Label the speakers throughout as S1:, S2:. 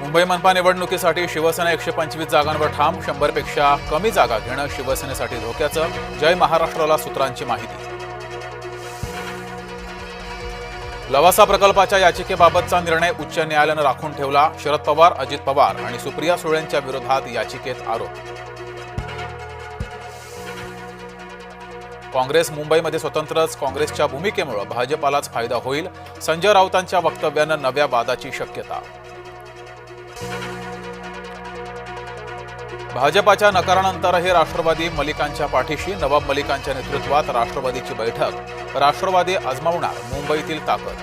S1: मुंबई मनपा निवडणुकीसाठी शिवसेना 125 जागांवर ठाम. 100पेक्षा कमी जागा घेणं शिवसेनेसाठी धोक्याचं. जय महाराष्ट्राला सूत्रांची माहिती. लवासा प्रकल्पाच्या याचिकेबाबतचा निर्णय उच्च न्यायालयानं राखून ठेवला. शरद पवार, अजित पवार आणि सुप्रिया सुळेंच्या विरोधात याचिकेत आरोप. काँग्रेस मुंबईमध्ये स्वतंत्रच. काँग्रेसच्या भूमिकेमुळे भाजपालाच फायदा होईल. संजय राऊतांच्या वक्तव्यानं नव्या वादाची शक्यता. भाजपाच्या नकारानंतरही राष्ट्रवादी मलिकांच्या पाठीशी. नवाब मलिकांच्या नेतृत्वात राष्ट्रवादीची बैठक. राष्ट्रवादी आजमावणार मुंबईतील ताकद.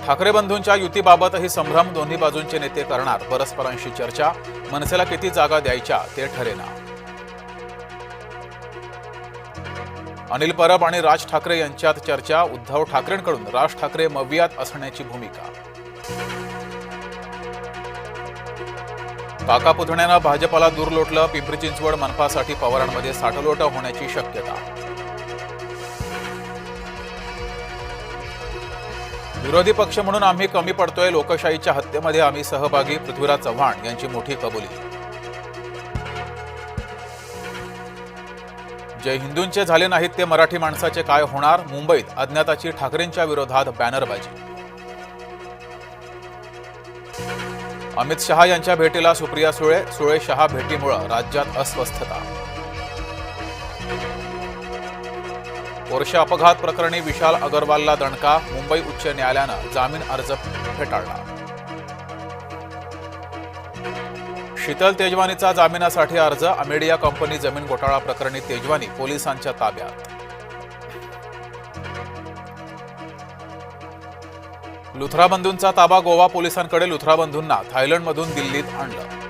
S1: ठाकरे बंधूंच्या युतीबाबतही संभ्रम. दोन्ही बाजूंचे नेते करणार परस्परांशी चर्चा. मनसेला किती जागा द्यायच्या ते ठरेना. अनिल परब आणि राज ठाकरे यांच्यात चर्चा. उद्धव ठाकरेंकडून राज ठाकरे मवियात असण्याची भूमिका. काका पुतण्यानं भाजपाला दूर लोटलं. पिंपरी चिंचवड मनपासाठी पवारांमध्ये साठलोट होण्याची शक्यता. विरोधी पक्ष म्हणून आम्ही कमी पडतोय. लोकशाहीच्या हत्येमध्ये आम्ही सहभागी. पृथ्वीराज चव्हाण यांची मोठी कबुली. जे हिंदूंचे झाले नाहीत ते मराठी माणसाचे काय होणार. मुंबईत अज्ञाताची ठाकरेंच्या विरोधात बॅनरबाजी. अमित शहा यांच्या भेटीला सुप्रिया सुळे. सुळे शहा भेटीमुळे राज्यात अस्वस्थता. पोर्शे अपघात प्रकरणी विशाल अग्रवालला दणका. मुंबई उच्च न्यायालयानं जामीन अर्ज फेटाळला. शीतल तेजवानीचा जामिनासाठी अर्ज. अमेडिया कंपनी जमीन घोटाळा प्रकरणी तेजवानी पोलिसांच्या ताब्यात. लुथरा बंधूंचा ताबा गोवा पोलिसांकडे. लुथरा बंधूंना थायलंडमधून दिल्लीत आणलं.